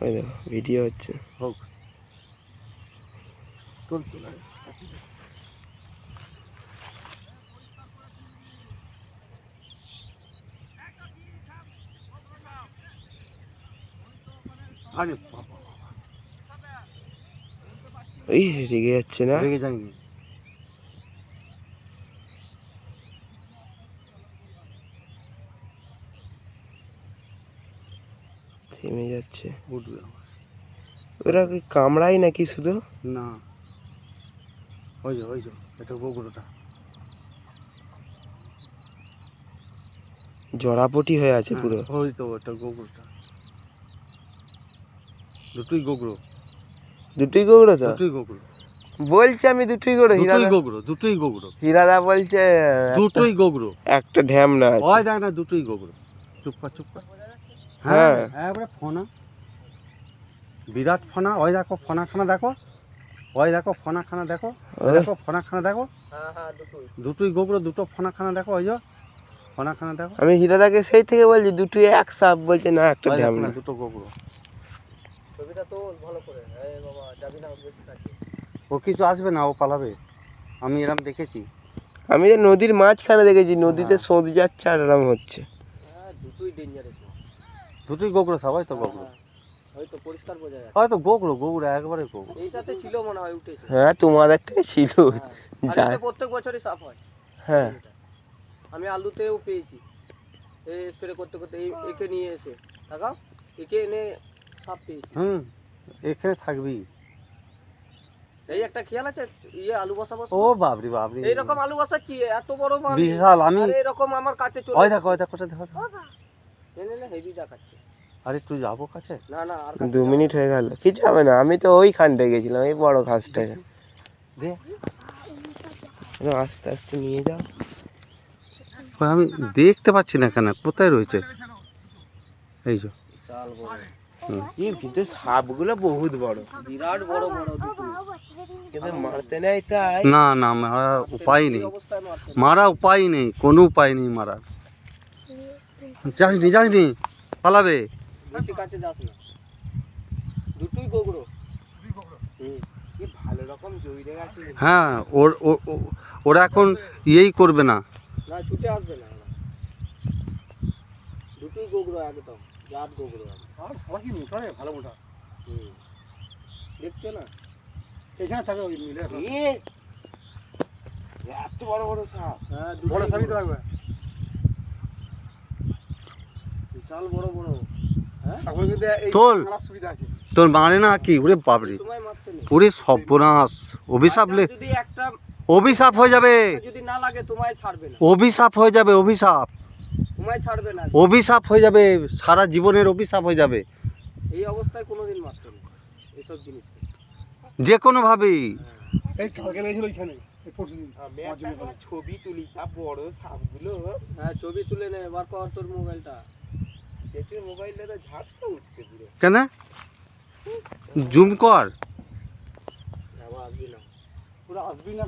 ওই দেখো ভিডিও হচ্ছে। হোক তোল তোল আরে বাবা ওই রেগে যাচ্ছে না? রেগে যায়নি। থেমে যাচ্ছে। উঠবে ওরা কি কামড়ায় নাকি শুধু? না, ওই যে এটা গোগরোটা জড়াপটি হয়ে আছে পুরো। ওই তো ওটা গোগরোটা, দুটোই গোগরো। দুটোই গোগড়ো তো? দুটোই গোগরো বলছে আমি দুটোই গোগড়ো। দুটোই গোগরো, দুটোই গোগরো, হীরাদা বলছে দুটোই গোগরো। একটা ঢ্যামনা আছে। ওই দেখ না, দুটোই গোগরো। চুপ কর চুপ কর। হ্যাঁ একবারে ফোনা, বিরাট ফোনা। ওই দেখো ফোনাখানা দেখো, ওই দেখো ফোনাখানা দেখো, ওই দেখো ফোনাখানা দেখো। দুটোই গোগরো, দুটো ফোনাখানা দেখো। ওই যে ফোনাখানা দেখো। আমি হীরাদাকে সেই থেকে বলছি দুটোই এক সাপ, বলছে না একটা ঢ্যামনা। দুটো গোগরো। ও কিছু আসবে না, ও পালাবে। আমি এরকম দেখেছি। আমি যে নদীর মাঝখানে দেখেছি, নদীতে সোঁদ যাচ্ছে আর এরম হচ্ছে। দুটোই ডেঞ্জারাস, দুটোই গোগরো সব। হয়তো গোগরো, হয়তো পরিষ্কার বোঝা যায়। হয়তো গোগরো, গোগরো একবারে গোগরো। এইটাতে ছিল মনে হয়, উঠেছে। হ্যাঁ তোমাদের থেকে ছিল। প্রত্যেক বছরই সাপ হয়। হ্যাঁ আমি আলুতেও পেয়েছি, এই স্প্রে করতে করতে একে নিয়ে এসে তাকাও, একে এনে সাপ পেয়েছি। এখানে থাকবি। এই একটা খেয়াল আছে, আলু বসাবো। ও বাবরি বাবরি, এইরকম আলু বসাচ্ছি, এত বড় মাছ বিশাল। আমি এরকম আমার কাছে চলে। ওই দেখো, ওই দেখো, দেখো নে হেভি দেখাচ্ছে। আরে তুই যাবো কাছে? না না, আর 2 মিনিট হয়ে গেল, কিছু হবে না। আমি তো ওইখানটায় গেছিলাম, এই বড় ঘাসটাকে। দে আস্তে আস্তে নিয়ে যাও। আমি দেখতে পাচ্ছি না কেন, কোথায় রয়েছে? এই যে কিন্তু সাপগুলো বহুত বড়, বিরাট বড় বড়। কিন্তু মারতে নেই তাই। না না, মারা উপায় নেই, মারা উপায় নেই, কোনো উপায় নেই মারা। যাসনি যাসনি, পালাবে। বেশি কাছে যাস না, দুটোই গোগরো। ভালো রকম জড়িয়ে গেছে। হ্যাঁ, ওরা এখন ইয়েই করবে না, না ছুটে আসবে না। দুটোই গোগরো একদম, জাত গোগরো। আর সবাই কি মোটা রে, ভালো মোটা। দেখছো না, এখানে থাকে ওই মিলে। এত বড় বড় সাপ। হ্যাঁ, বড় সাপই তো লাগবে, বিশাল বড় বড়। তোর মানে না কি? ওরে বাবরি, পুরি সর্বনাশ। অভিশাপ অভিশাপ হয়ে যাবে, অভিশাপ হয়ে যাবে, অভিশাপ, অভিশাপ হয়ে যাবে, সারা জীবনের অভিশাপ হয়ে যাবে। এই অবস্থায় কোনোদিন মারতে না এইসব জিনিস, যে কোনো ভাবেই। ছবি তুলি বড় সাপগুলো। হ্যাঁ, ছবি তুলে নে, বার কর তোর মোবাইলটা। মোবাইলটা তো ঝাপসা উঠছে পুরো। কেন? জুম কর। আসবি না, পুরো আসবি না।